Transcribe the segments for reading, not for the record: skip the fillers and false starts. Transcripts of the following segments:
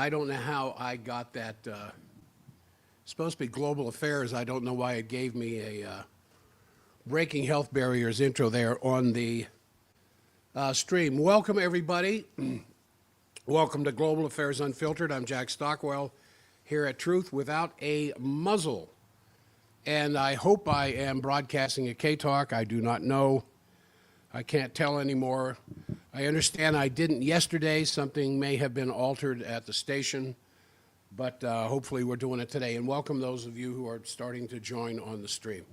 I don't know how I got that. Supposed to be global affairs. I don't know why it gave me a breaking health barriers intro there on the stream. Welcome, everybody. Welcome to Global Affairs Unfiltered. I'm Jack Stockwell here at Truth Without a Muzzle. And I hope I am broadcasting at K-Talk. I do not know. I can't tell anymore. I understand I didn't yesterday. Something may have been altered at the station, but hopefully we're doing it today. And welcome those of you who are starting to join on the stream.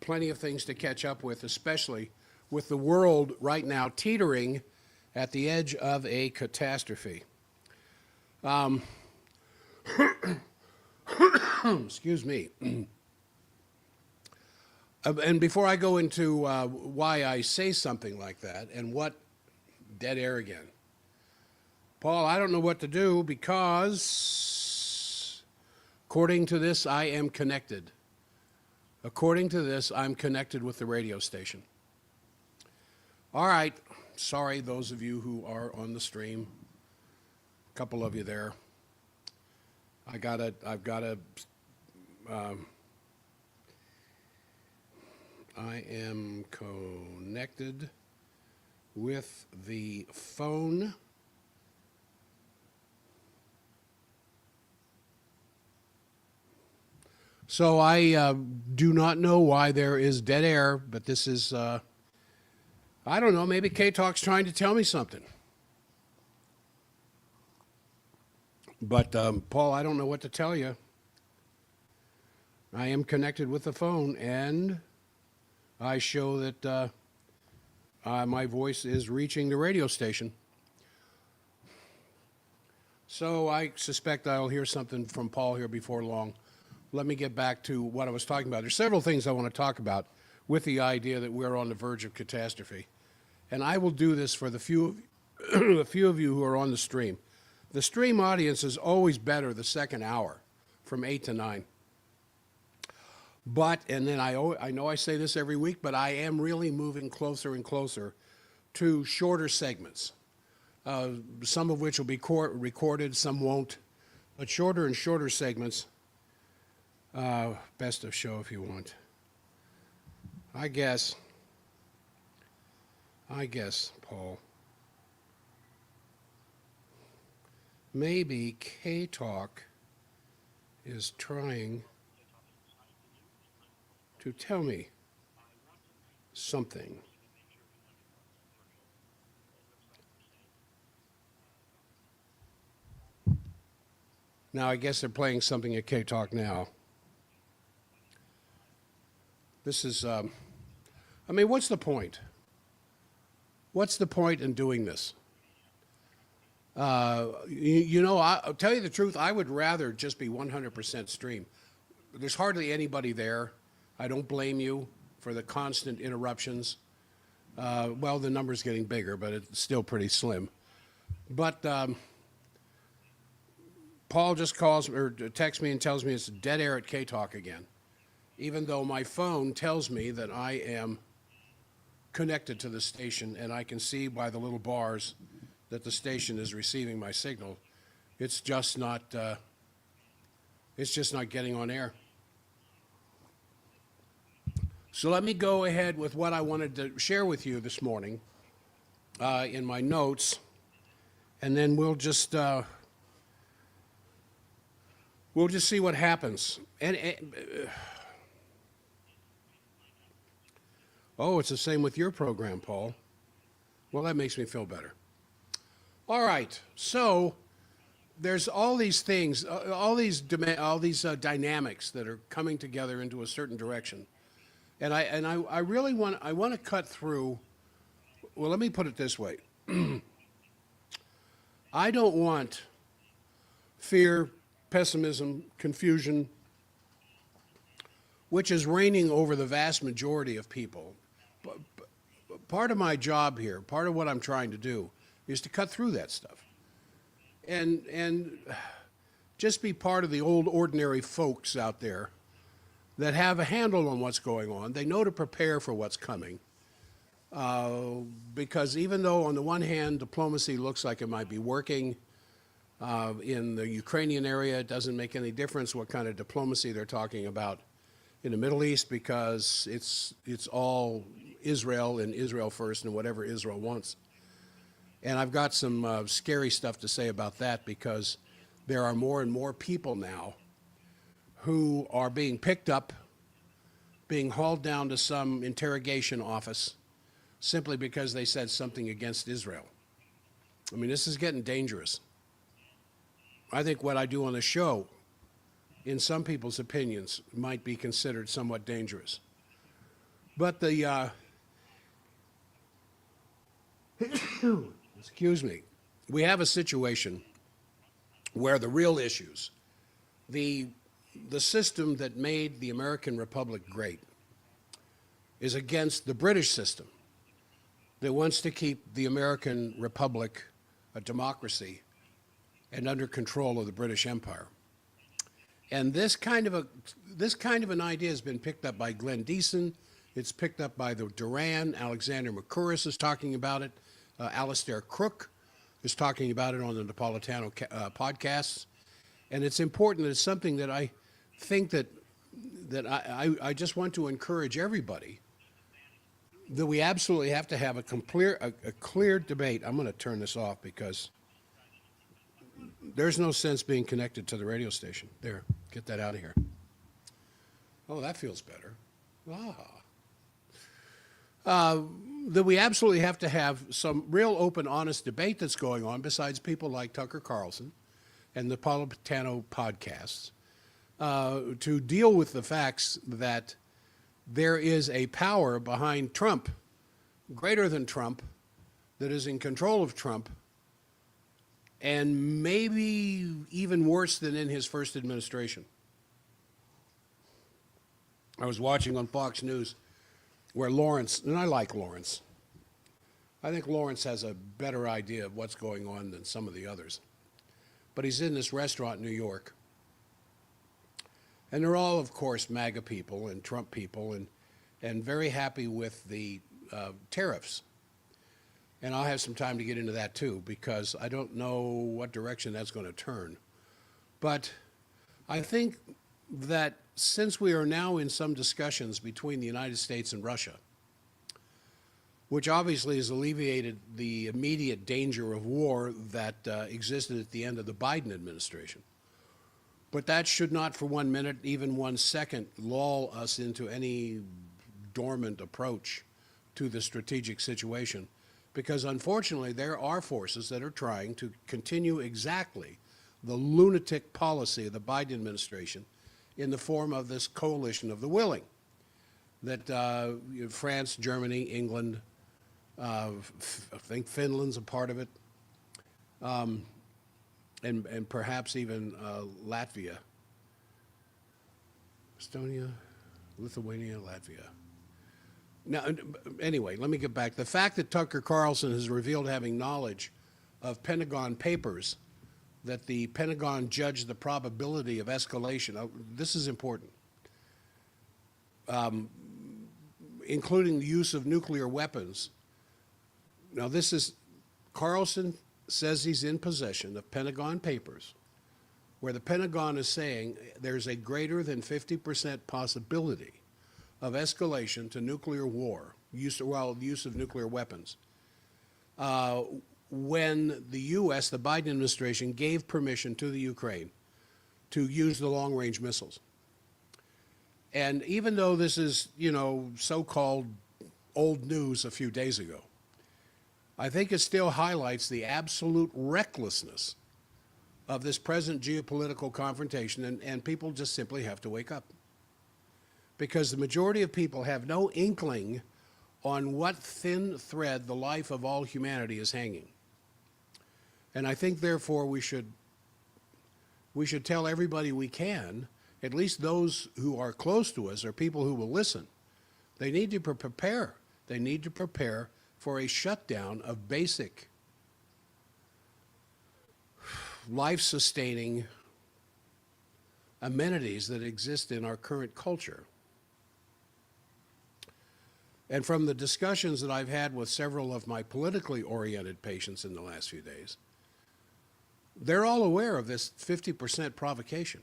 Plenty of things to catch up with, especially with the world right now teetering at the edge of a catastrophe. Excuse me. And before I go into why I say something like that and what dead air again, Paul, I don't know what to do because according to this, I am connected. According to this, I'm connected with the radio station. All right. Sorry, those of you who are on the stream. A couple of you there. I've got to, I am connected with the phone. So I do not know why there is dead air, but this is, I don't know, maybe K-Talk's trying to tell me something. But, Paul, I don't know what to tell you. I am connected with the phone, and I show that my voice is reaching the radio station. So I suspect I'll hear something from Paul here before long. Let me get back to what I was talking about. There's several things I want to talk about with the idea that we're on the verge of catastrophe. And I will do this for the few of you who are on the stream. The stream audience is always better the second hour from 8 to 9. But, and then I know I say this every week, but I am really moving closer and closer to shorter segments, some of which will be recorded, some won't, but shorter and shorter segments. Best of show if you want. I guess, Paul, maybe K-Talk is trying to tell me something. Now, I guess they're playing something at K-Talk now. This is, I mean, what's the point? What's the point in doing this? You know, I'll tell you the truth, I would rather just be 100% stream. There's hardly anybody there. I don't blame you for the constant interruptions. Well, the number's getting bigger, but it's still pretty slim. But Paul just calls or texts me and tells me it's dead air at K-Talk again, even though my phone tells me that I am connected to the station and I can see by the little bars that the station is receiving my signal. It's just not getting on air. So let me go ahead with what I wanted to share with you this morning in my notes, and then we'll just see what happens. Oh, it's the same with your program, Paul. Well, that makes me feel better. All right, so there's all these things, all these dynamics that are coming together into a certain direction, and I really want to cut through. Well, let me put it this way: I don't want fear, pessimism, confusion, which is reigning over the vast majority of people. Part of my job here, part of what I'm trying to do, is to cut through that stuff and just be part of the old ordinary folks out there that have a handle on what's going on. They know to prepare for what's coming. Because even though on the one hand diplomacy looks like it might be working, In the Ukrainian area, it doesn't make any difference what kind of diplomacy they're talking about in the Middle East, because it's all Israel and Israel first and whatever Israel wants. And I've got some scary stuff to say about that, because there are more and more people now who are being picked up, being hauled down to some interrogation office simply because they said something against Israel. I mean, this is getting dangerous. I think what I do on the show, in some people's opinions, might be considered somewhat dangerous. But the, excuse me, we have a situation where the real issues, the system that made the American Republic great, is against the British system that wants to keep the American Republic a democracy and under control of the British Empire. And this kind of an idea has been picked up by Glenn Deason. It's picked up by the Duran. Alexander McCurris is talking about it. Alistair Crook is talking about it on the Napolitano podcasts. And it's important that it's something that I think that I just want to encourage everybody that we absolutely have to have a clear debate. I'm going to turn this off because there's no sense being connected to the radio station. There, get that out of here. Oh, that feels better. That we absolutely have to have some real open, honest debate that's going on, besides people like Tucker Carlson and the Napolitano podcasts, to deal with the facts that there is a power behind Trump, greater than Trump, that is in control of Trump, and maybe even worse than in his first administration. I was watching on Fox News where Lawrence, and I like Lawrence. I think Lawrence has a better idea of what's going on than some of the others. But he's in this restaurant in New York. And they're all, of course, MAGA people and Trump people, and very happy with the tariffs. And I'll have some time to get into that too, because I don't know what direction that's going to turn. But I think that since we are now in some discussions between the United States and Russia, which obviously has alleviated the immediate danger of war that existed at the end of the Biden administration, but that should not for 1 minute, even 1 second, lull us into any dormant approach to the strategic situation. Because unfortunately, there are forces that are trying to continue exactly the lunatic policy of the Biden administration in the form of this coalition of the willing. That France, Germany, England, I think Finland's a part of it, and perhaps even Latvia, Estonia, Lithuania, Latvia. Now, anyway, let me get back. The fact that Tucker Carlson has revealed having knowledge of Pentagon papers, that the Pentagon judged the probability of escalation, this is important, including the use of nuclear weapons. Now, this is, Carlson says he's in possession of Pentagon papers where the Pentagon is saying there's a greater than 50% possibility of escalation to nuclear war, the use of nuclear weapons, when the U.S., the Biden administration, gave permission to the Ukraine to use the long-range missiles. And even though this is, so-called old news a few days ago, I think it still highlights the absolute recklessness of this present geopolitical confrontation, and people just simply have to wake up. Because the majority of people have no inkling on what thin thread the life of all humanity is hanging. And I think, therefore, we should tell everybody we can, at least those who are close to us or people who will listen, they need to prepare. They need to prepare for a shutdown of basic life-sustaining amenities that exist in our current culture. And from the discussions that I've had with several of my politically oriented patients in the last few days, they're all aware of this 50% provocation.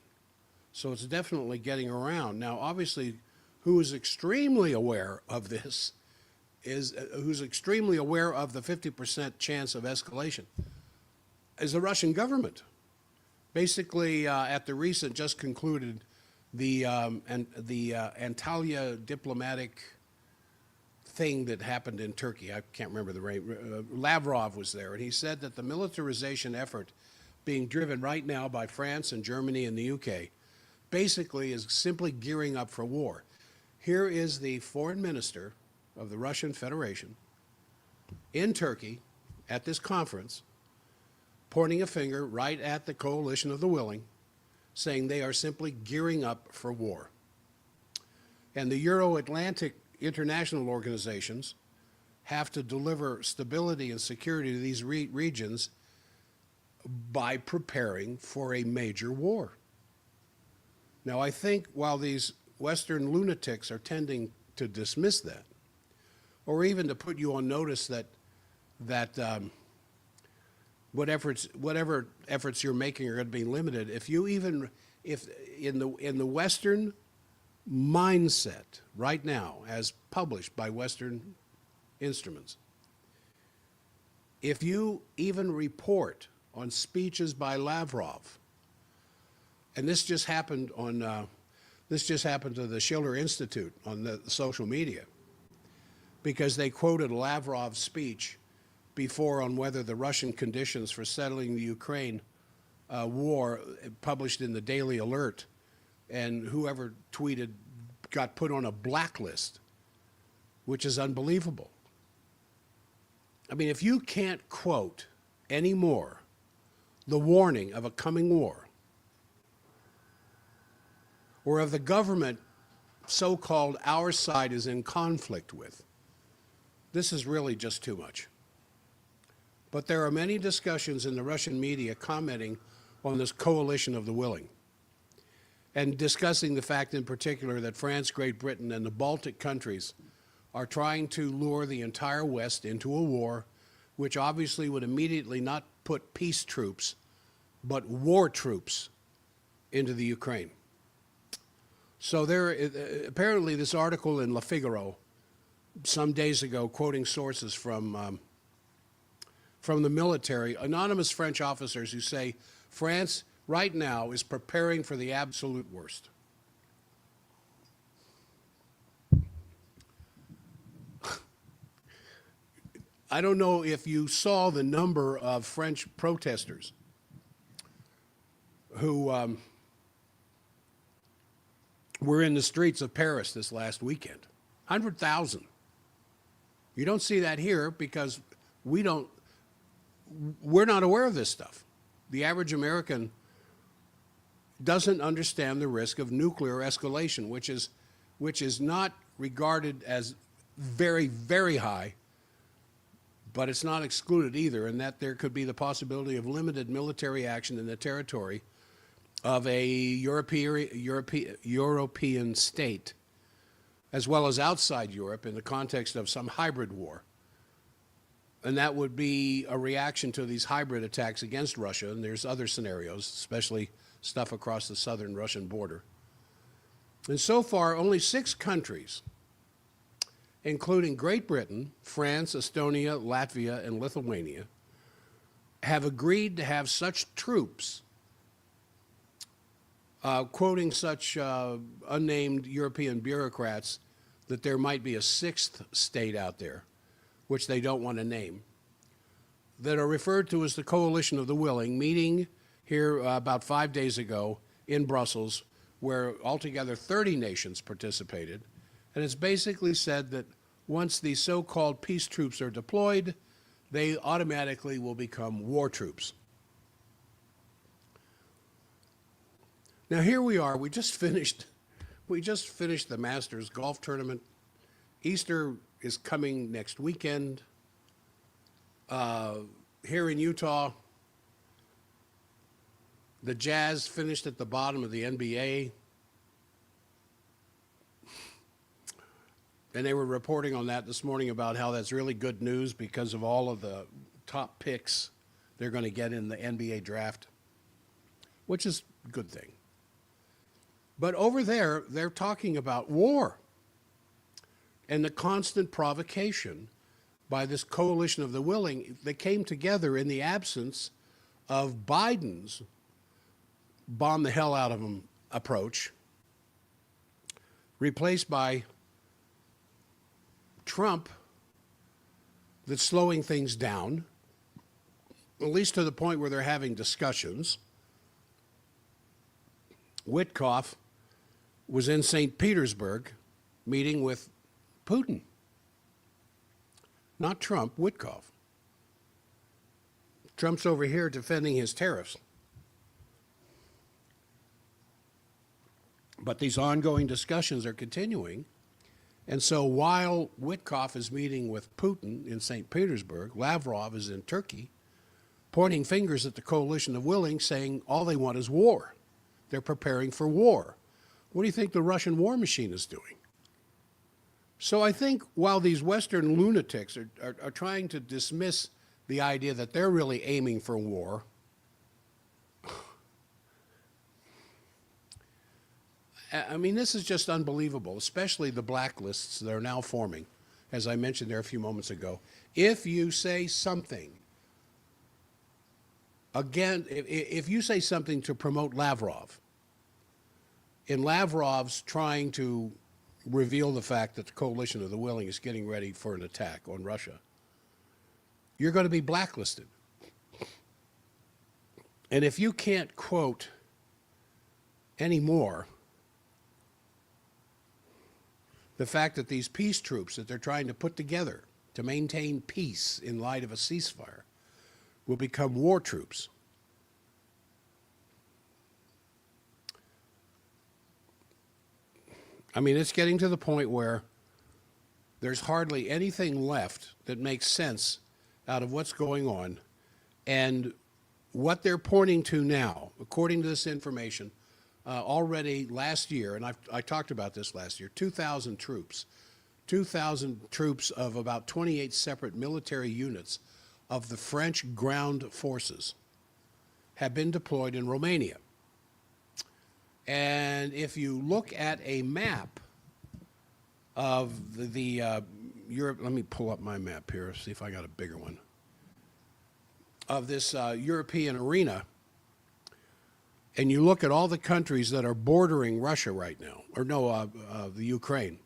So it's definitely getting around. Now, obviously, who is extremely aware of this who's extremely aware of the 50% chance of escalation is the Russian government. Basically, at the recent, just concluded, the Antalya diplomatic thing that happened in Turkey, I can't remember the name, Lavrov was there, and he said that the militarization effort being driven right now by France and Germany and the UK basically is simply gearing up for war. Here is the foreign minister of the Russian Federation in Turkey at this conference, pointing a finger right at the coalition of the willing, saying they are simply gearing up for war. And the Euro-Atlantic international organizations have to deliver stability and security to these regions by preparing for a major war. Now, I think while these Western lunatics are tending to dismiss that, or even to put you on notice that whatever efforts you're making are going to be limited, if in the Western mindset right now, as published by Western instruments, if you even report on speeches by Lavrov, and this just happened to the Schiller Institute on the social media, because they quoted Lavrov's speech before on whether the Russian conditions for settling the Ukraine war, published in the Daily Alert, and whoever tweeted got put on a blacklist, which is unbelievable. I mean, if you can't quote anymore the warning of a coming war, or of the government so-called our side is in conflict with, this is really just too much. But there are many discussions in the Russian media commenting on this coalition of the willing, and discussing the fact in particular that France, Great Britain, and the Baltic countries are trying to lure the entire West into a war, which obviously would immediately not put peace troops, but war troops into the Ukraine. So there, apparently this article in Le Figaro some days ago, quoting sources from the military, anonymous French officers who say France right now is preparing for the absolute worst. I don't know if you saw the number of French protesters who were in the streets of Paris this last weekend. 100,000. You don't see that here because we're not aware of this stuff. The average American doesn't understand the risk of nuclear escalation, which is not regarded as very, very high, but it's not excluded either, and that there could be the possibility of limited military action in the territory of a European state, as well as outside Europe in the context of some hybrid war. And that would be a reaction to these hybrid attacks against Russia, and there's other scenarios, especially stuff across the southern Russian border. And so far, only 6 countries, including Great Britain, France, Estonia, Latvia, and Lithuania, have agreed to have such troops, quoting such unnamed European bureaucrats, that there might be a 6th state out there, which they don't want to name, that are referred to as the Coalition of the Willing, meeting here about 5 days ago in Brussels, where altogether 30 nations participated. And it's basically said that once these so-called peace troops are deployed, they automatically will become war troops. Now here we are, we just finished the Masters golf tournament. Easter is coming next weekend. Here in Utah, the Jazz finished at the bottom of the NBA. And they were reporting on that this morning about how that's really good news because of all of the top picks they're going to get in the NBA draft, which is a good thing. But over there, they're talking about war and the constant provocation by this coalition of the willing that came together in the absence of Biden's bomb the hell out of them approach, replaced by Trump that's slowing things down, at least to the point where they're having discussions. Witkoff was in St. Petersburg meeting with Putin. Not Trump, Witkoff. Trump's over here defending his tariffs. But these ongoing discussions are continuing. And so while Witkoff is meeting with Putin in St. Petersburg, Lavrov is in Turkey, pointing fingers at the coalition of willing, saying all they want is war. They're preparing for war. What do you think the Russian war machine is doing? So I think while these Western lunatics are trying to dismiss the idea that they're really aiming for war, I mean, this is just unbelievable, especially the blacklists that are now forming, as I mentioned there a few moments ago. If you say something, again, if you say something to promote Lavrov, in Lavrov's trying to reveal the fact that the coalition of the willing is getting ready for an attack on Russia, you're going to be blacklisted. And if you can't quote anymore the fact that these peace troops that they're trying to put together to maintain peace in light of a ceasefire will become war troops, I mean, it's getting to the point where there's hardly anything left that makes sense out of what's going on. And what they're pointing to now, according to this information, already last year, and I talked about this last year, 2,000 troops of about 28 separate military units of the French ground forces have been deployed in Romania. And if you look at a map of the Europe, let me pull up my map here, see if I got a bigger one, of this European arena, and you look at all the countries that are bordering Russia right now, or no, the Ukraine,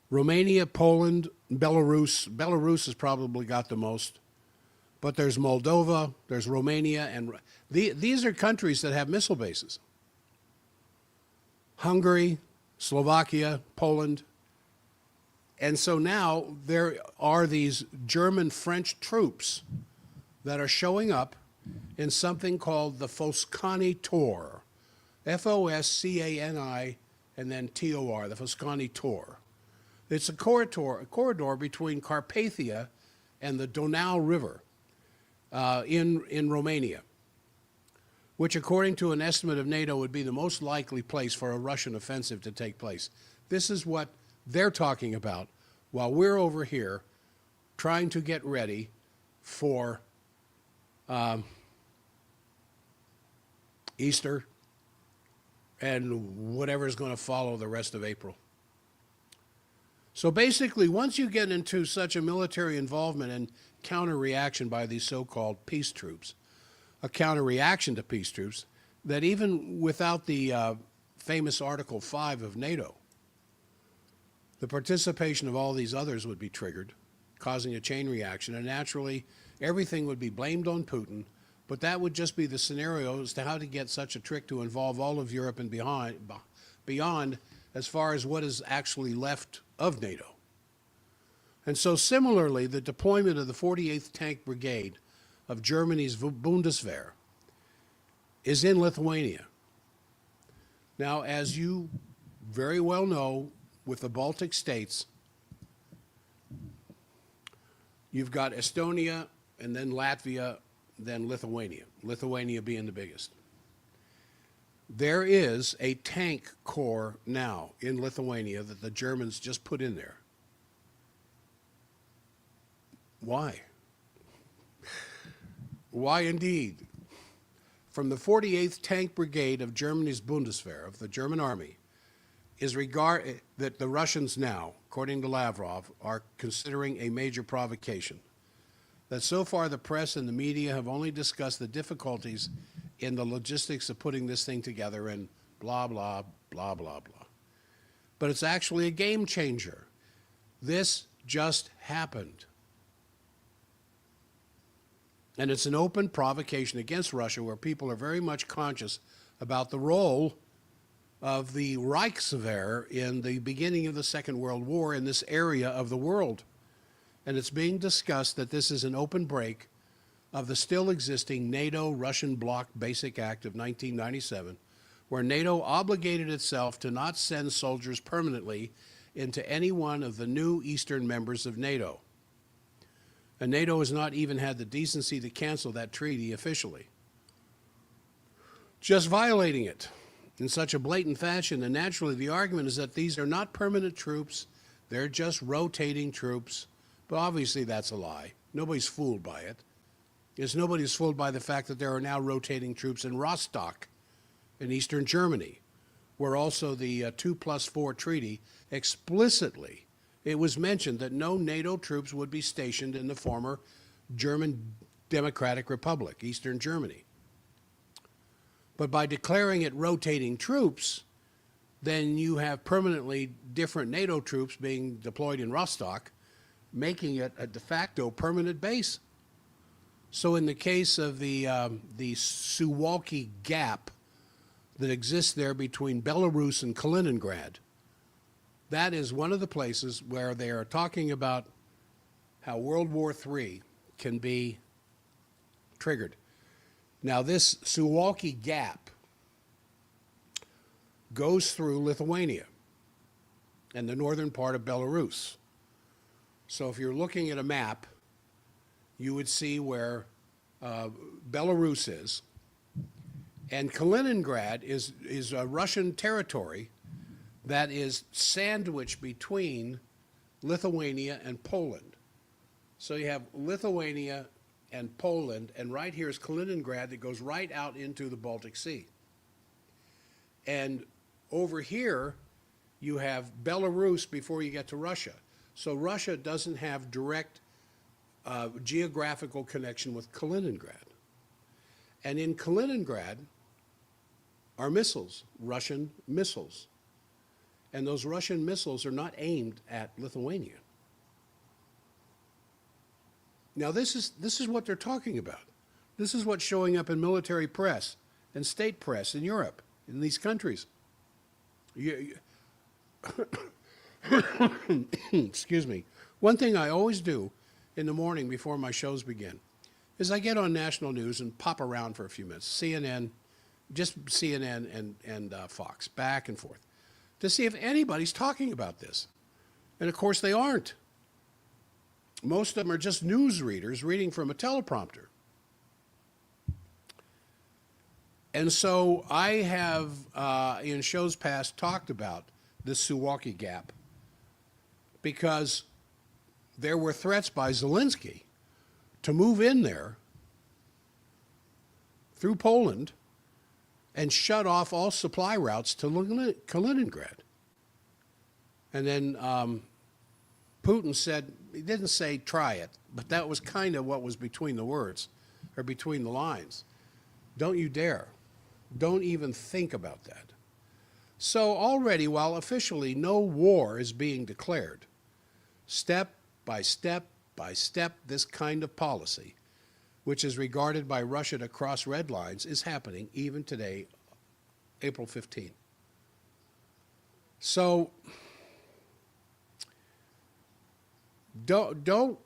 Romania, Poland, Belarus. Belarus has probably got the most, but there's Moldova, there's Romania, and these are countries that have missile bases. Hungary, Slovakia, Poland. And so now there are these German-French troops that are showing up in something called the Foscani Tor, F-O-S-C-A-N-I, and then T-O-R, the Foscani Tor. It's a corridor between Carpathia and the Donau River in Romania, which according to an estimate of NATO would be the most likely place for a Russian offensive to take place. This is what they're talking about while we're over here trying to get ready for Easter and whatever is going to follow the rest of April. So basically, once you get into such a military involvement and counter-reaction by these so-called peace troops, a counter-reaction to peace troops, that even without the famous Article 5 of NATO, the participation of all these others would be triggered, causing a chain reaction, and naturally everything would be blamed on Putin, but that would just be the scenario as to how to get such a trick to involve all of Europe and beyond as far as what is actually left of NATO. And so similarly, the deployment of the 48th Tank Brigade of Germany's Bundeswehr is in Lithuania. Now, as you very well know, with the Baltic states, you've got Estonia and then Latvia, then Lithuania, Lithuania being the biggest. There is a tank corps now in Lithuania that the Germans just put in there. Why? Why indeed? From the 48th Tank Brigade of Germany's Bundeswehr, of the German army, is that the Russians now, according to Lavrov, are considering a major provocation. That so far the press and the media have only discussed the difficulties in the logistics of putting this thing together and blah, blah, blah, blah, blah. But it's actually a game changer. This just happened. And it's an open provocation against Russia, where people are very much conscious about the role of the Reichswehr in the beginning of the Second World War in this area of the world. And it's being discussed that this is an open break of the still existing NATO-Russian Bloc Basic Act of 1997, where NATO obligated itself to not send soldiers permanently into any one of the new Eastern members of NATO. And NATO has not even had the decency to cancel that treaty officially, just violating it in such a blatant fashion. And naturally, the argument is that these are not permanent troops, they're just rotating troops. But obviously that's a lie. Nobody's fooled by it. Nobody's fooled by the fact that there are now rotating troops in Rostock in eastern Germany, where also the 2+4 treaty explicitly, it was mentioned that no NATO troops would be stationed in the former German Democratic Republic, Eastern Germany. But by declaring it rotating troops, then you have permanently different NATO troops being deployed in Rostock, making it a de facto permanent base. So in the case of the Suwalki Gap that exists there between Belarus and Kaliningrad, that is one of the places where they are talking about how World War III can be triggered. Now, this Suwalki Gap goes through Lithuania and the northern part of Belarus. So if you're looking at a map, you would see where Belarus is, and Kaliningrad is a Russian territory that is sandwiched between Lithuania and Poland. So you have Lithuania and Poland, and right here is Kaliningrad that goes right out into the Baltic Sea. And over here, you have Belarus before you get to Russia. So Russia doesn't have direct geographical connection with Kaliningrad. And in Kaliningrad are missiles, Russian missiles. And those Russian missiles are not aimed at Lithuania. Now this is what they're talking about. This is what's showing up in military press and state press in Europe, in these countries. Excuse me. One thing I always do in the morning before my shows begin is I get on national news and pop around for a few minutes. CNN, just CNN and Fox, back and forth, to see if anybody's talking about this. And of course they aren't. Most of them are just news readers reading from a teleprompter. And so I have, in shows past, talked about this Suwalki Gap because there were threats by Zelensky to move in there through Poland and shut off all supply routes to Kaliningrad. And then Putin said, he didn't say try it, but that was kind of what was between the words, or between the lines. Don't you dare. Don't even think about that. So already, while officially no war is being declared, step by step by step, this kind of policy, which is regarded by Russia to cross red lines, is happening even today, April 15. So don't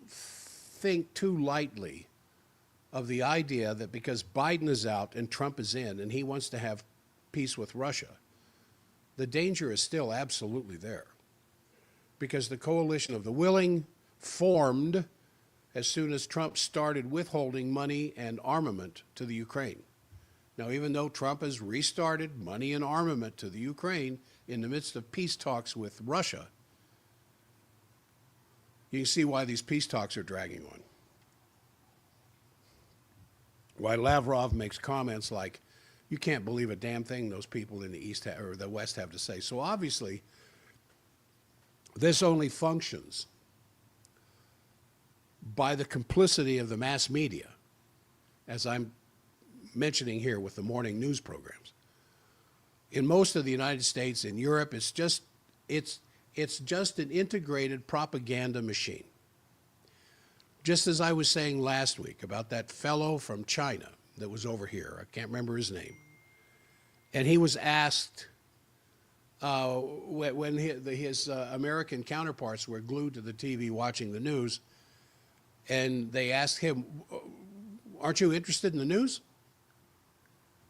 think too lightly of the idea that because Biden is out and Trump is in and he wants to have peace with Russia, the danger is still absolutely there. Because the coalition of the willing formed as soon as Trump started withholding money and armament to the Ukraine. Now, even though Trump has restarted money and armament to the Ukraine in the midst of peace talks with Russia, you can see why these peace talks are dragging on. Why Lavrov makes comments like, you can't believe a damn thing those people in the East or the West have to say. So obviously, this only functions by the complicity of the mass media, as I'm mentioning here with the morning news programs. In most of the United States, in Europe, it's just an integrated propaganda machine. Just as I was saying last week about that fellow from China that was over here, I can't remember his name, and he was asked when his American counterparts were glued to the TV watching the news, and they asked him, aren't you interested in the news?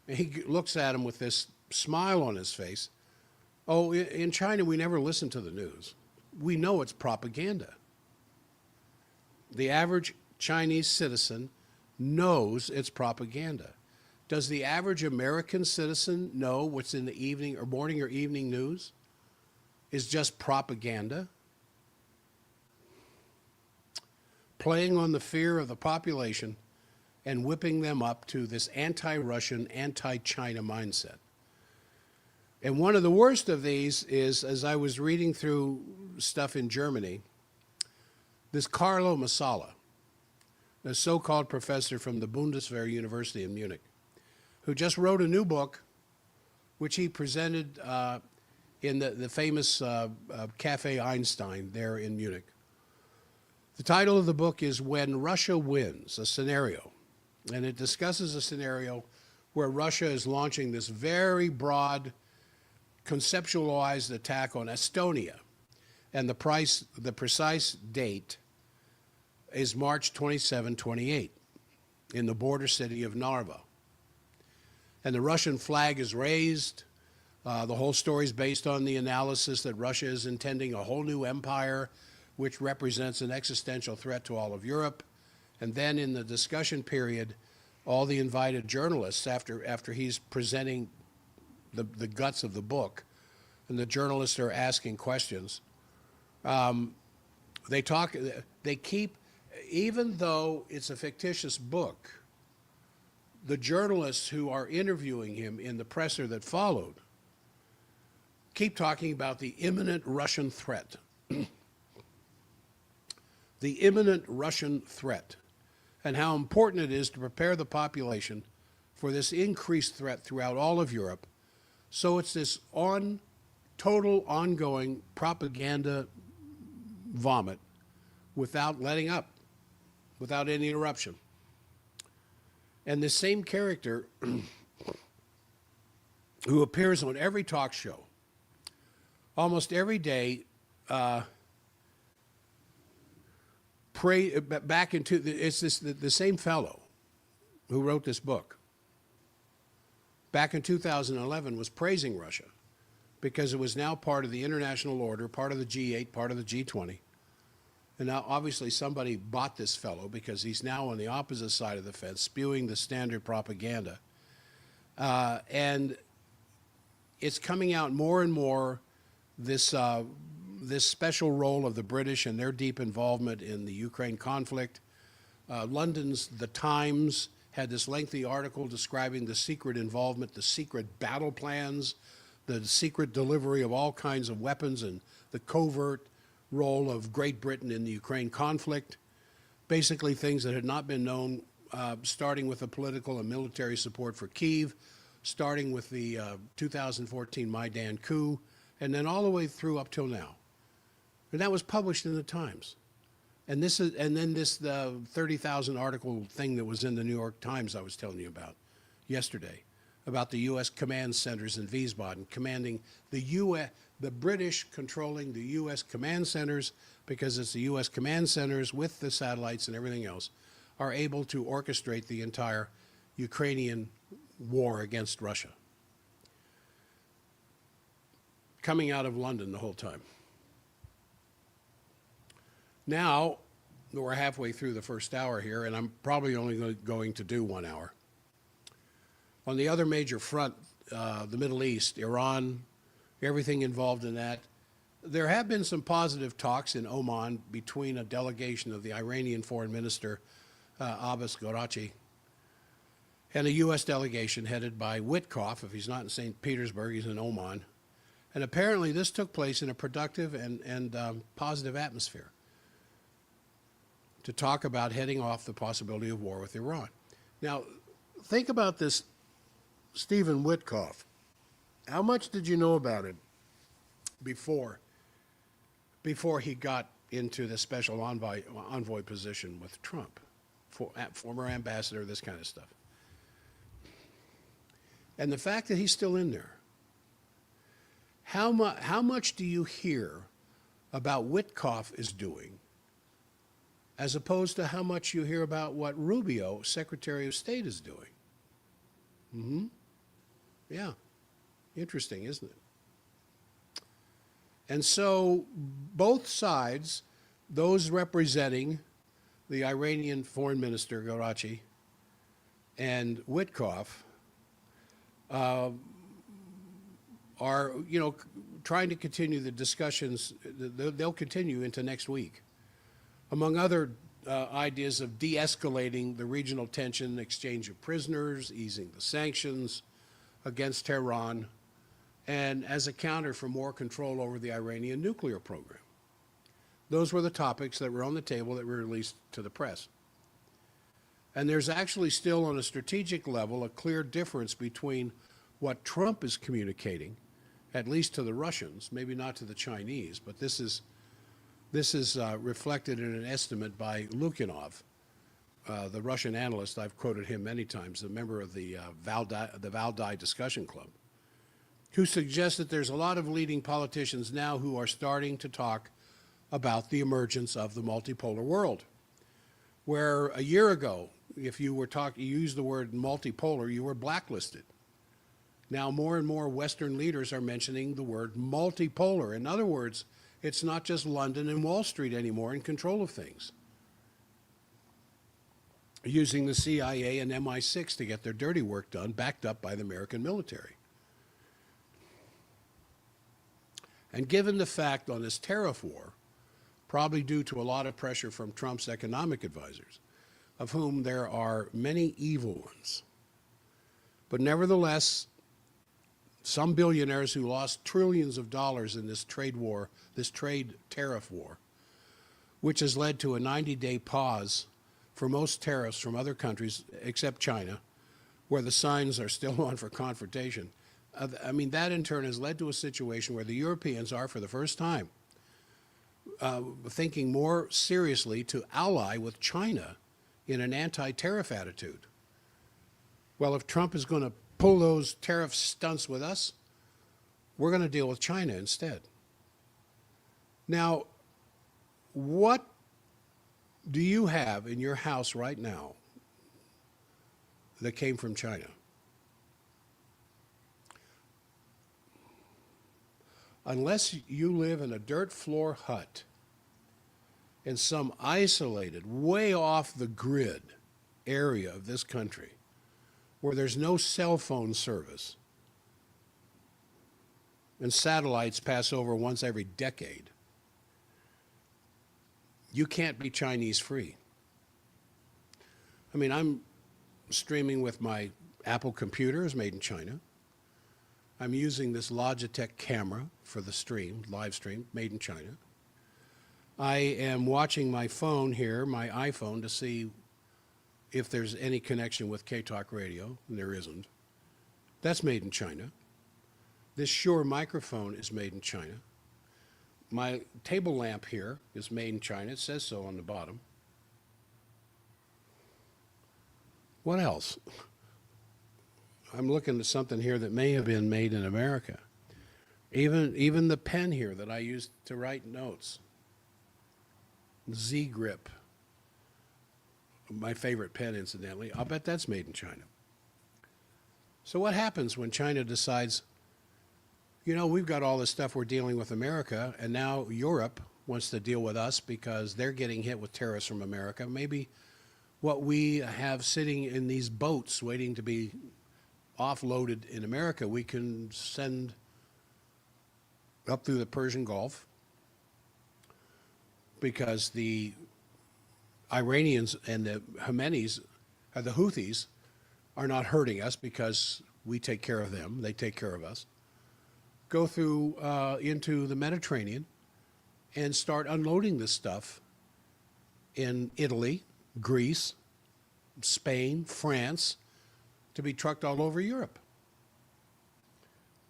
And he looks at him with this smile on his face. Oh, in China, we never listen to the news. We know it's propaganda. The average Chinese citizen knows it's propaganda. Does the average American citizen know what's in the evening or morning or evening news is just propaganda? Playing on the fear of the population and whipping them up to this anti-Russian, anti-China mindset. And one of the worst of these is, as I was reading through stuff in Germany, this Carlo Massala, a so-called professor from the Bundeswehr University in Munich, who just wrote a new book, which he presented in the famous Cafe Einstein there in Munich. The title of the book is When Russia Wins, a Scenario. And it discusses a scenario where Russia is launching this very broad, conceptualized attack on Estonia. And the precise date is March 27, 28, in the border city of Narva. And the Russian flag is raised. The whole story is based on the analysis that Russia is intending a whole new empire, which represents an existential threat to all of Europe. And then in the discussion period, all the invited journalists, after he's presenting the guts of the book, and the journalists are asking questions, they keep, even though it's a fictitious book, the journalists who are interviewing him in the presser that followed keep talking about the imminent Russian threat. The imminent Russian threat, and how important it is to prepare the population for this increased threat throughout all of Europe. So it's this total ongoing propaganda vomit without letting up, without any interruption. And the same character who appears on every talk show, almost every day, the same fellow who wrote this book, back in 2011, was praising Russia because it was now part of the international order, part of the G8, part of the G20. And now, obviously, somebody bought this fellow because he's now on the opposite side of the fence, spewing the standard propaganda. And it's coming out more and more, this special role of the British and their deep involvement in the Ukraine conflict. London's The Times had this lengthy article describing the secret involvement, the secret battle plans, the secret delivery of all kinds of weapons, and the covert role of Great Britain in the Ukraine conflict. Basically things that had not been known, starting with the political and military support for Kyiv, starting with the 2014 Maidan coup, and then all the way through up till now. And that was published in the Times. And then this 30,000 article thing that was in the New York Times I was telling you about yesterday, about the U.S. command centers in Wiesbaden, commanding the British controlling the U.S. command centers, because it's the U.S. command centers with the satellites and everything else are able to orchestrate the entire Ukrainian war against Russia. Coming out of London the whole time. Now, we're halfway through the first hour here, and I'm probably only going to do 1 hour. On the other major front, the Middle East, Iran, everything involved in that, there have been some positive talks in Oman between a delegation of the Iranian Foreign Minister, Abbas Garachi, and a U.S. delegation headed by Witkoff. If he's not in St. Petersburg, he's in Oman. And apparently this took place in a productive and positive atmosphere to talk about heading off the possibility of war with Iran. Now, think about this Stephen Witkoff. How much did you know about him before he got into the special envoy position with Trump, former ambassador, this kind of stuff? And the fact that he's still in there, how much do you hear about Witkoff is doing as opposed to how much you hear about what Rubio, Secretary of State, is doing? Mm-hmm. Yeah. Interesting, isn't it? And so both sides, those representing the Iranian Foreign Minister, Garachi, and Witkoff, are, trying to continue the discussions. They'll continue into next week, among other ideas of de-escalating the regional tension, exchange of prisoners, easing the sanctions against Tehran, and as a counter for more control over the Iranian nuclear program. Those were the topics that were on the table that were released to the press. And there's actually still, on a strategic level, a clear difference between what Trump is communicating, at least to the Russians, maybe not to the Chinese, but this is reflected in an estimate by Lukyanov, the Russian analyst. I've quoted him many times, a member of the Valdai Discussion Club, who suggests that there's a lot of leading politicians now who are starting to talk about the emergence of the multipolar world, where a year ago, if you used the word multipolar, you were blacklisted. Now more and more Western leaders are mentioning the word multipolar. In other words, it's not just London and Wall Street anymore in control of things, using the CIA and MI6 to get their dirty work done, backed up by the American military. And given the fact on this tariff war, probably due to a lot of pressure from Trump's economic advisors, of whom there are many evil ones, but nevertheless, some billionaires who lost trillions of dollars in this trade war, this trade tariff war, which has led to a 90-day pause for most tariffs from other countries except China, where the signs are still on for confrontation. I mean, that in turn has led to a situation where the Europeans are, for the first time, thinking more seriously to ally with China in an anti-tariff attitude. Well, if Trump is going to pull those tariff stunts with us, we're going to deal with China instead. Now, what do you have in your house right now that came from China? Unless you live in a dirt floor hut in some isolated, way off the grid area of this country where there's no cell phone service and satellites pass over once every decade, you can't be Chinese free. I mean, I'm streaming with my Apple computer, is made in China. I'm using this Logitech camera for the stream, live stream, made in China. I am watching my phone here, my iPhone, to see if there's any connection with K-Talk radio, and there isn't. That's made in China. This Shure microphone is made in China. My table lamp here is made in China. It says so on the bottom. What else? I'm looking at something here that may have been made in America. Even the pen here that I use to write notes. Z-Grip. My favorite pen, incidentally. I'll bet that's made in China. So what happens when China decides, you know, we've got all this stuff we're dealing with America, and now Europe wants to deal with us because they're getting hit with tariffs from America. Maybe what we have sitting in these boats waiting to be offloaded in America, we can send up through the Persian Gulf, because the Iranians and the Houthis are not hurting us because we take care of them, they take care of us, go through into the Mediterranean and start unloading this stuff in Italy, Greece, Spain, France, to be trucked all over Europe.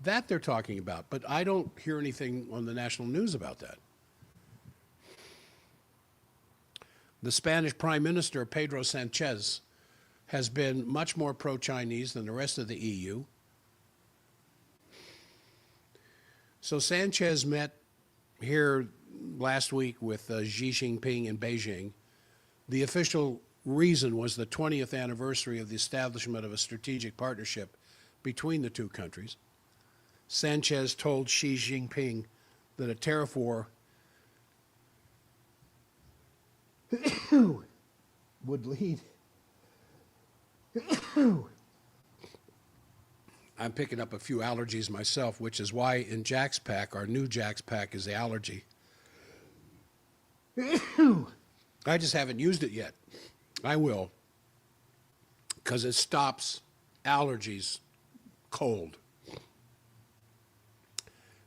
That they're talking about, but I don't hear anything on the national news about that. The Spanish Prime Minister, Pedro Sanchez, has been much more pro-Chinese than the rest of the EU. So Sanchez met here last week with Xi Jinping in Beijing. The official reason was the 20th anniversary of the establishment of a strategic partnership between the two countries. Sanchez told Xi Jinping that a tariff war would lead. I'm picking up a few allergies myself, which is why in Jack's Pack, our new Jack's Pack is the allergy. I just haven't used it yet. I will, because it stops allergies cold.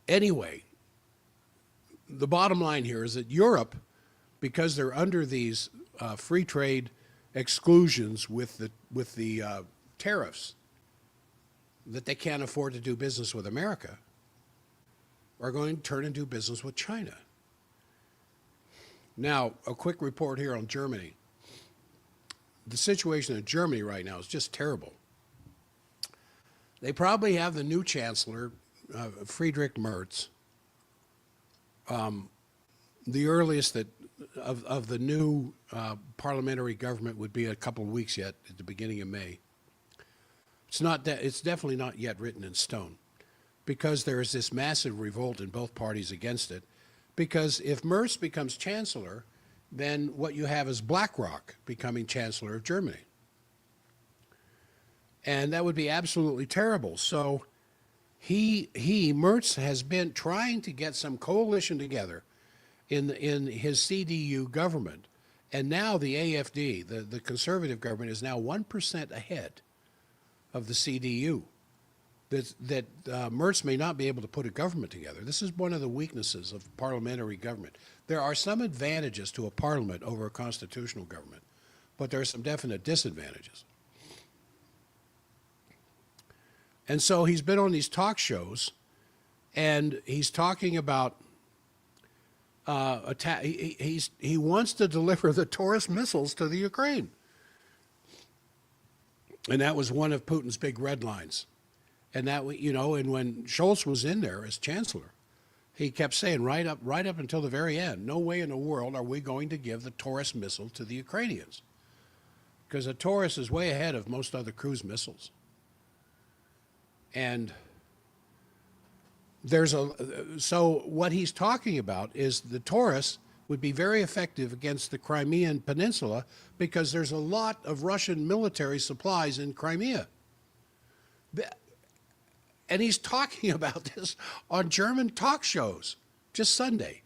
Anyway, the bottom line here is that Europe, because they're under these free trade exclusions with the tariffs, that they can't afford to do business with America, are going to turn and do business with China. Now, a quick report here on Germany. The situation in Germany right now is just terrible. They probably have the new chancellor, Friedrich Merz, the earliest that of the new parliamentary government would be a couple of weeks yet, at the beginning of May. It's definitely not yet written in stone, because there is this massive revolt in both parties against it. Because if Merz becomes chancellor, then what you have is BlackRock becoming chancellor of Germany. And that would be absolutely terrible. So Merz has been trying to get some coalition together in his CDU government. And now the AfD, the conservative government, is now 1% ahead of the CDU. That Merz may not be able to put a government together. This is one of the weaknesses of parliamentary government. There are some advantages to a parliament over a constitutional government, but there are some definite disadvantages. And so he's been on these talk shows, and he's talking about he wants to deliver the Taurus missiles to the Ukraine. And that was one of Putin's big red lines. And that, and when Scholz was in there as chancellor, he kept saying right up until the very end, no way in the world are we going to give the Taurus missile to the Ukrainians. Because the Taurus is way ahead of most other cruise missiles. And so what he's talking about is the Taurus would be very effective against the Crimean Peninsula because there's a lot of Russian military supplies in Crimea. And he's talking about this on German talk shows just Sunday.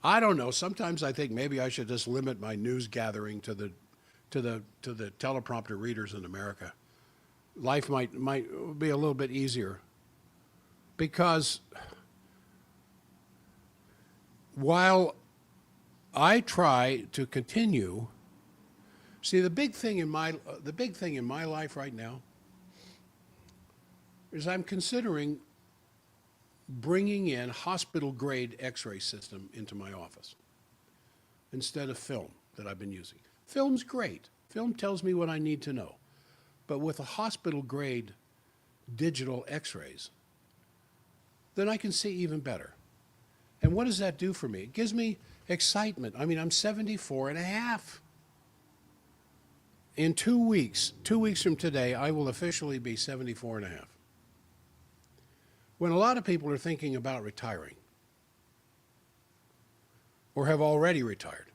I don't know. Sometimes I think maybe I should just limit my news gathering to the teleprompter readers in America. Life might be a little bit easier, because while I try to continue, see, the big thing in my life right now is I'm considering bringing in hospital-grade X-ray system into my office instead of film that I've been using. Film's great. Film tells me what I need to know. But with a hospital-grade digital X-rays, then I can see even better. And what does that do for me? It gives me excitement. I mean, I'm 74 and a half. In 2 weeks from today, I will officially be 74 and a half. When a lot of people are thinking about retiring or have already retired.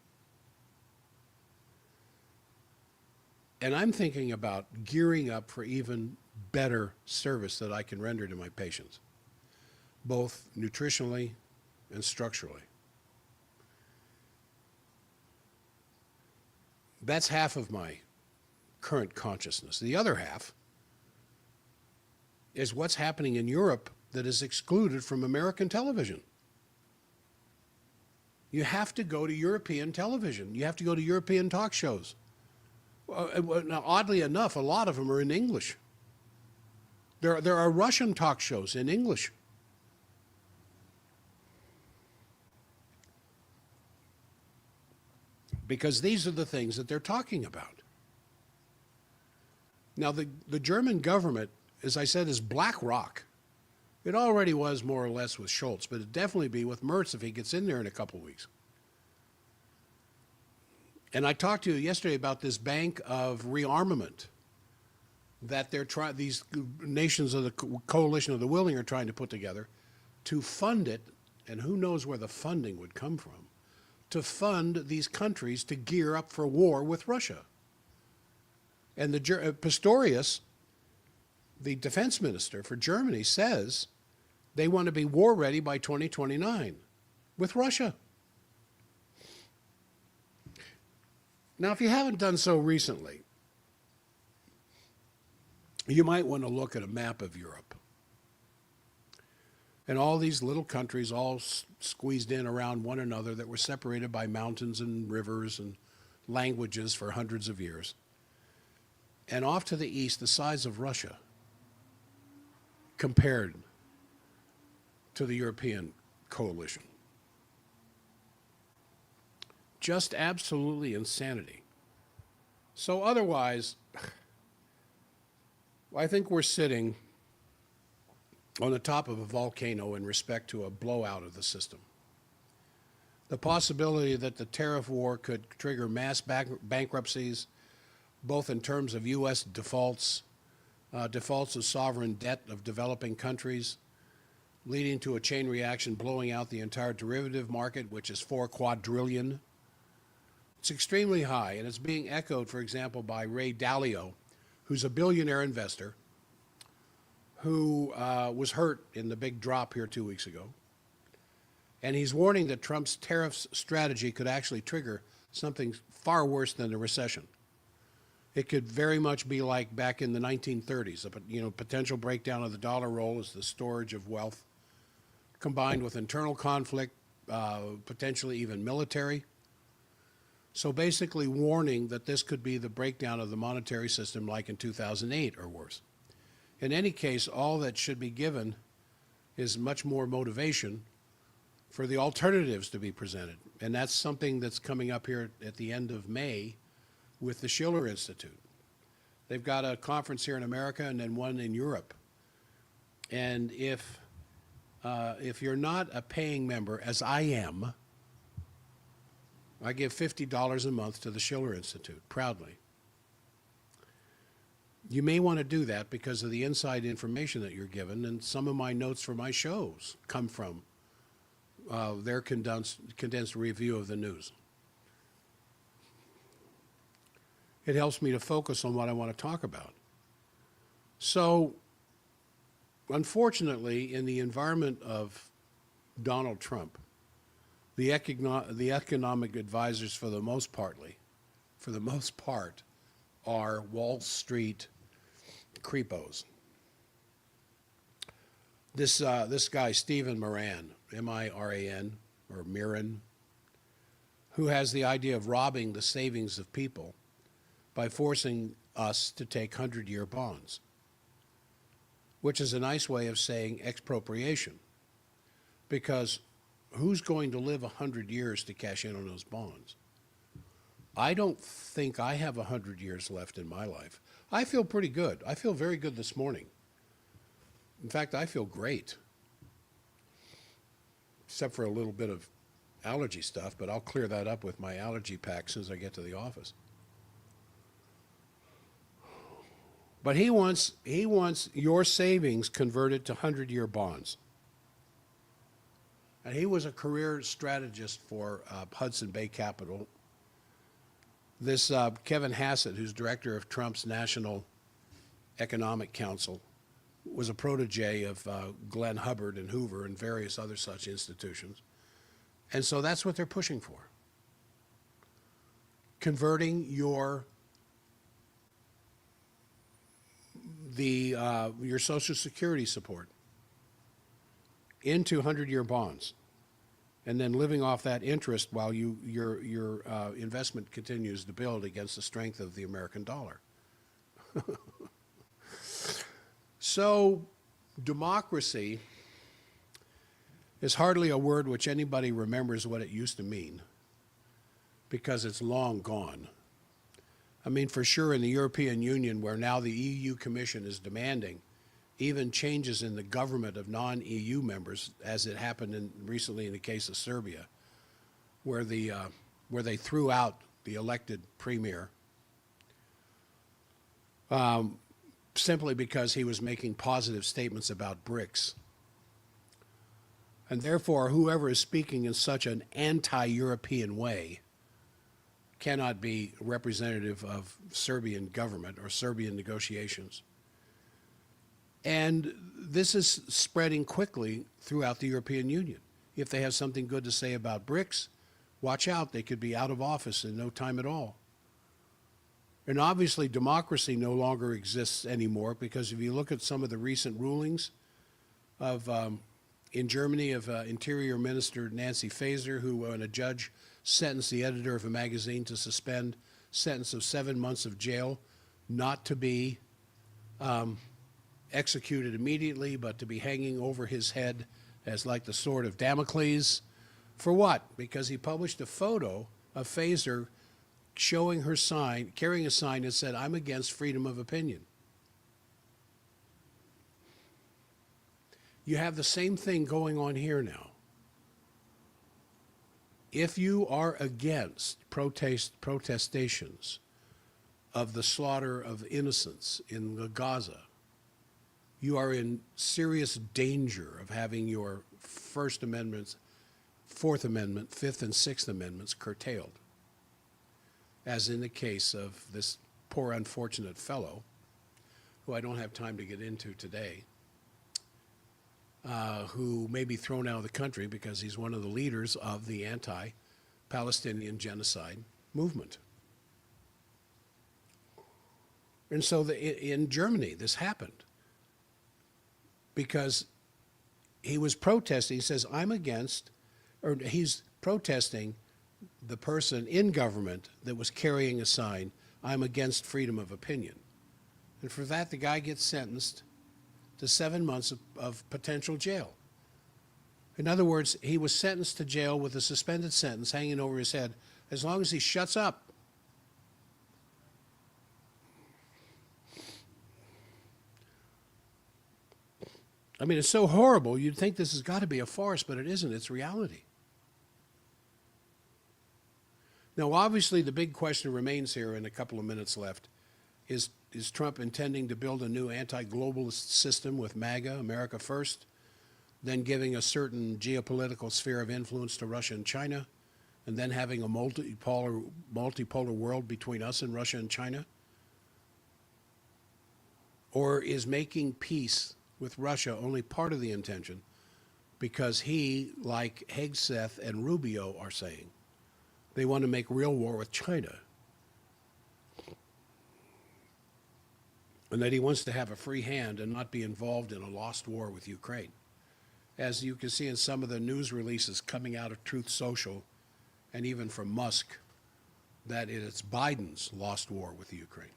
And I'm thinking about gearing up for even better service that I can render to my patients, both nutritionally and structurally. That's half of my current consciousness. The other half is what's happening in Europe that is excluded from American television. You have to go to European television. You have to go to European talk shows. Now, oddly enough, a lot of them are in English. There are Russian talk shows in English. Because these are the things that they're talking about. Now, the German government, as I said, is black rock. It already was more or less with Scholz, but it'd definitely be with Merz if he gets in there in a couple of weeks. And I talked to you yesterday about this bank of rearmament that these nations of the coalition of the willing are trying to put together to fund it, and who knows where the funding would come from, to fund these countries to gear up for war with Russia. And Pistorius, the defense minister for Germany, says they want to be war ready by 2029 with Russia. Now, if you haven't done so recently, you might want to look at a map of Europe. And all these little countries all squeezed in around one another that were separated by mountains and rivers and languages for hundreds of years. And off to the east, the size of Russia compared to the European coalition. Just absolutely insanity. So otherwise, I think we're sitting on the top of a volcano in respect to a blowout of the system. The possibility that the tariff war could trigger mass bankruptcies, both in terms of U.S. defaults, defaults of sovereign debt of developing countries, leading to a chain reaction blowing out the entire derivative market, which is $4 quadrillion. It's extremely high, and it's being echoed, for example, by Ray Dalio, who's a billionaire investor who was hurt in the big drop here 2 weeks ago. And he's warning that Trump's tariffs strategy could actually trigger something far worse than a recession. It could very much be like back in the 1930s, a potential breakdown of the dollar roll as the storage of wealth, combined with internal conflict, potentially even military. So basically warning that this could be the breakdown of the monetary system like in 2008 or worse. In any case, all that should be given is much more motivation for the alternatives to be presented. And that's something that's coming up here at the end of May with the Schiller Institute. They've got a conference here in America and then one in Europe. And if you're not a paying member, as I am, I give $50 a month to the Schiller Institute, proudly. You may want to do that because of the inside information that you're given, and some of my notes for my shows come from their condensed review of the news. It helps me to focus on what I want to talk about. So, unfortunately, in the environment of Donald Trump, the economic advisors, for the most part, are Wall Street creepos. This guy, Stephen Moran, M-I-R-A-N, or Miran, who has the idea of robbing the savings of people by forcing us to take 100-year bonds, which is a nice way of saying expropriation, because who's going to live 100 years to cash in on those bonds? I don't think I have 100 years left in my life. I feel pretty good. I feel very good this morning. In fact, I feel great, except for a little bit of allergy stuff, but I'll clear that up with my allergy pack as soon as I get to the office. But he wants your savings converted to 100-year bonds. And he was a career strategist for Hudson Bay Capital. This Kevin Hassett, who's director of Trump's National Economic Council, was a protege of Glenn Hubbard and Hoover and various other such institutions. And so that's what they're pushing for. converting your Social Security support into 100-year bonds, and then living off that interest while your investment continues to build against the strength of the American dollar. So, democracy is hardly a word which anybody remembers what it used to mean, because it's long gone. I mean, for sure in the European Union, where now the EU Commission is demanding even changes in the government of non-EU members, as it happened recently in the case of Serbia, where they threw out the elected premier simply because he was making positive statements about BRICS. And therefore, whoever is speaking in such an anti-European way cannot be representative of Serbian government or Serbian negotiations. And this is spreading quickly throughout the European Union. If they have something good to say about BRICS, watch out, they could be out of office in no time at all. And obviously, democracy no longer exists anymore, because if you look at some of the recent rulings of, in Germany, of Interior Minister Nancy Faeser, who, when a judge sentenced the editor of a magazine to suspend sentence of 7 months of jail, not to be executed immediately, but to be hanging over his head as like the sword of Damocles. For what? Because he published a photo of Faeser showing her sign, carrying a sign that said, "I'm against freedom of opinion." You have the same thing going on here now. If you are against protestations of the slaughter of innocents in Gaza, you are in serious danger of having your First Amendments, Fourth Amendment, Fifth and Sixth Amendments curtailed, as in the case of this poor unfortunate fellow, who I don't have time to get into today, who may be thrown out of the country because he's one of the leaders of the anti-Palestinian genocide movement. And so in Germany, this happened because he was protesting. He says, I'm against, or he's protesting the person in government that was carrying a sign, I'm against freedom of opinion. And for that, the guy gets sentenced to 7 months of potential jail. In other words, he was sentenced to jail with a suspended sentence hanging over his head as long as he shuts up. I mean, it's so horrible, you'd think this has got to be a farce, but it isn't. It's reality. Now, obviously, the big question remains here in a couple of minutes left. Is Trump intending to build a new anti-globalist system with MAGA, America First, then giving a certain geopolitical sphere of influence to Russia and China, and then having a multipolar world between us and Russia and China? Or is making peace with Russia only part of the intention, because he, like Hegseth and Rubio are saying, they want to make real war with China, and that he wants to have a free hand and not be involved in a lost war with Ukraine. As you can see in some of the news releases coming out of Truth Social, and even from Musk, that it's Biden's lost war with Ukraine.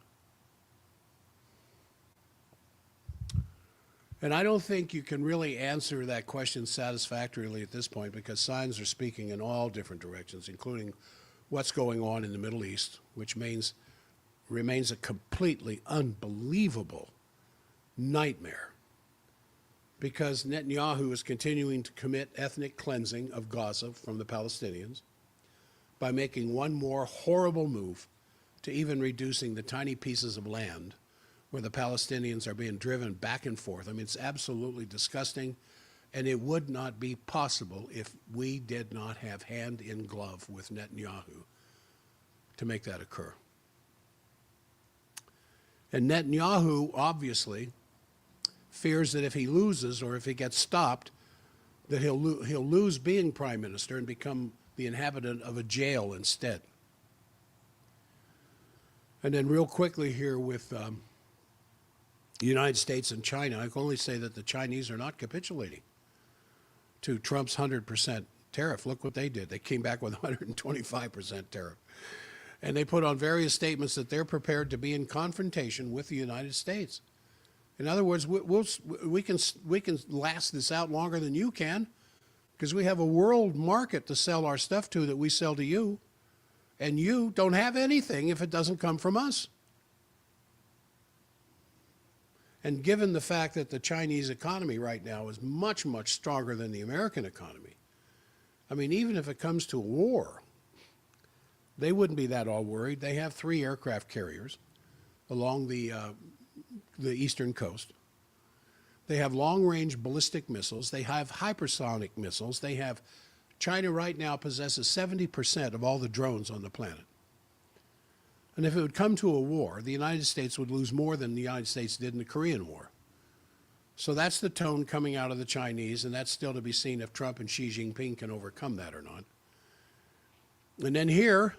And I don't think you can really answer that question satisfactorily at this point, because signs are speaking in all different directions, including what's going on in the Middle East, which remains a completely unbelievable nightmare, because Netanyahu is continuing to commit ethnic cleansing of Gaza from the Palestinians by making one more horrible move to even reducing the tiny pieces of land where the Palestinians are being driven back and forth. I mean, it's absolutely disgusting, and it would not be possible if we did not have hand in glove with Netanyahu to make that occur. And Netanyahu obviously fears that if he loses, or if he gets stopped, that he'll lose being prime minister and become the inhabitant of a jail instead. And then real quickly here with the United States and China, I can only say that the Chinese are not capitulating to Trump's 100% tariff. Look what they did. They came back with 125% tariff. And they put on various statements that they're prepared to be in confrontation with the United States. In other words, we can last this out longer than you can, because we have a world market to sell our stuff to that we sell to you, and you don't have anything if it doesn't come from us. And given the fact that the Chinese economy right now is much, much stronger than the American economy, I mean, even if it comes to a war, they wouldn't be that all worried. They have 3 aircraft carriers along the eastern coast. They have long-range ballistic missiles. They have hypersonic missiles. China right now possesses 70% of all the drones on the planet. And if it would come to a war, the United States would lose more than the United States did in the Korean War. So that's the tone coming out of the Chinese, and that's still to be seen if Trump and Xi Jinping can overcome that or not. And then here,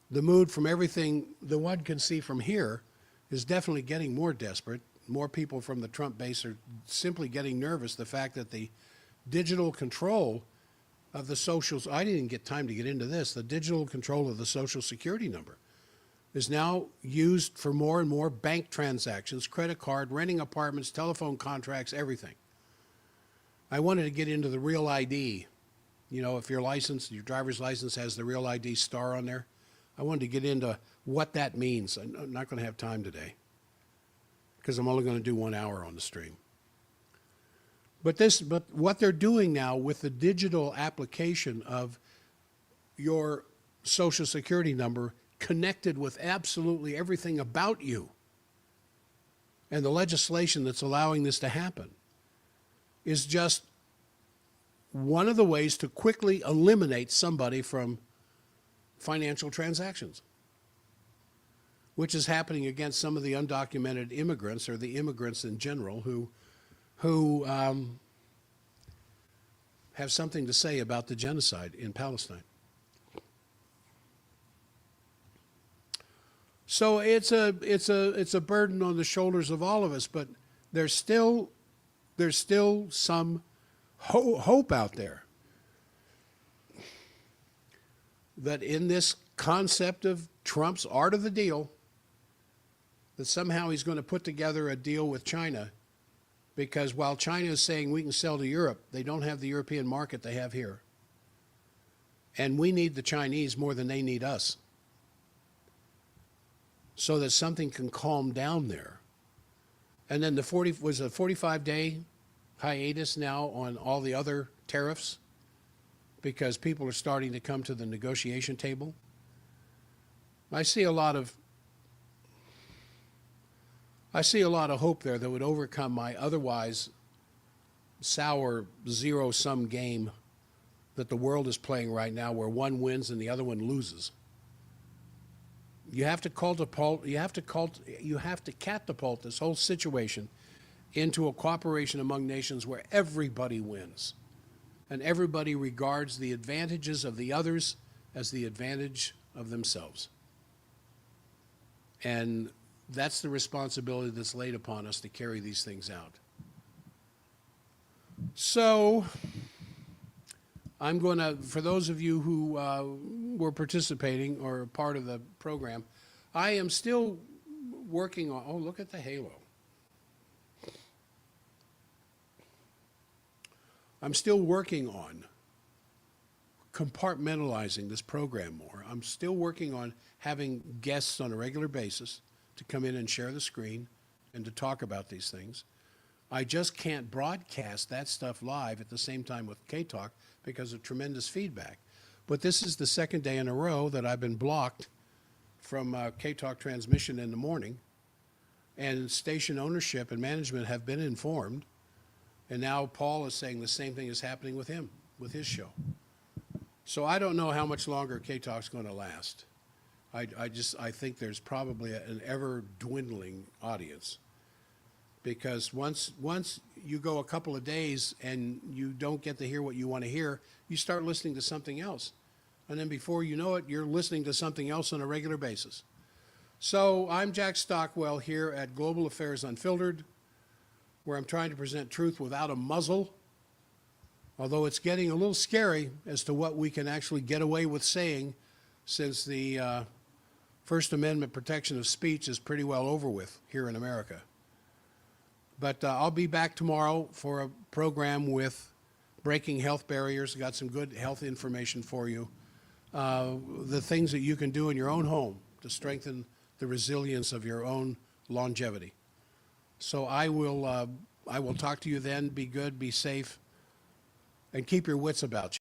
the mood from everything the one can see from here is definitely getting more desperate. More people from the Trump base are simply getting nervous. The fact that the digital control of the socials, I didn't get time to get into this, the digital control of the Social Security number is now used for more and more bank transactions, credit card, renting apartments, telephone contracts, everything. I wanted to get into the Real ID. You know, if your license, your driver's license has the Real ID star on there, I wanted to get into what that means. I'm not going to have time today because I'm only going to do 1 hour on the stream. But what they're doing now with the digital application of your Social Security number connected with absolutely everything about you, and the legislation that's allowing this to happen, is just one of the ways to quickly eliminate somebody from financial transactions, which is happening against some of the undocumented immigrants, or the immigrants in general, who have something to say about the genocide in Palestine. So it's a burden on the shoulders of all of us, but there's still some hope out there that in this concept of Trump's art of the deal, that somehow he's going to put together a deal with China. Because while China is saying we can sell to Europe, they don't have the European market they have here. And we need the Chinese more than they need us, so that something can calm down there. And then was a 45-day hiatus now on all the other tariffs, because people are starting to come to the negotiation table. I see a lot of hope there that would overcome my otherwise sour zero-sum game that the world is playing right now, where one wins and the other one loses. You have to catapult this whole situation into a cooperation among nations where everybody wins, and everybody regards the advantages of the others as the advantage of themselves. And that's the responsibility that's laid upon us to carry these things out. So I'm going to, for those of you who were participating or part of the program, I am still working on, oh, look at the halo. I'm still working on compartmentalizing this program more. I'm still working on having guests on a regular basis to come in and share the screen and to talk about these things. I just can't broadcast that stuff live at the same time with K-Talk because of tremendous feedback. But this is the second day in a row that I've been blocked from K-Talk transmission in the morning, and station ownership and management have been informed, and now Paul is saying the same thing is happening with him, with his show. So I don't know how much longer K-Talk's going to last. I think there's probably an ever dwindling audience, because once you go a couple of days and you don't get to hear what you want to hear, you start listening to something else. And then before you know it, you're listening to something else on a regular basis. So I'm Jack Stockwell here at Global Affairs Unfiltered, where I'm trying to present truth without a muzzle, although it's getting a little scary as to what we can actually get away with saying, since the First Amendment protection of speech is pretty well over with here in America. But I'll be back tomorrow for a program with Breaking Health Barriers. Got some good health information for you. The things that you can do in your own home to strengthen the resilience of your own longevity. So I will talk to you then. Be good, be safe, and keep your wits about you.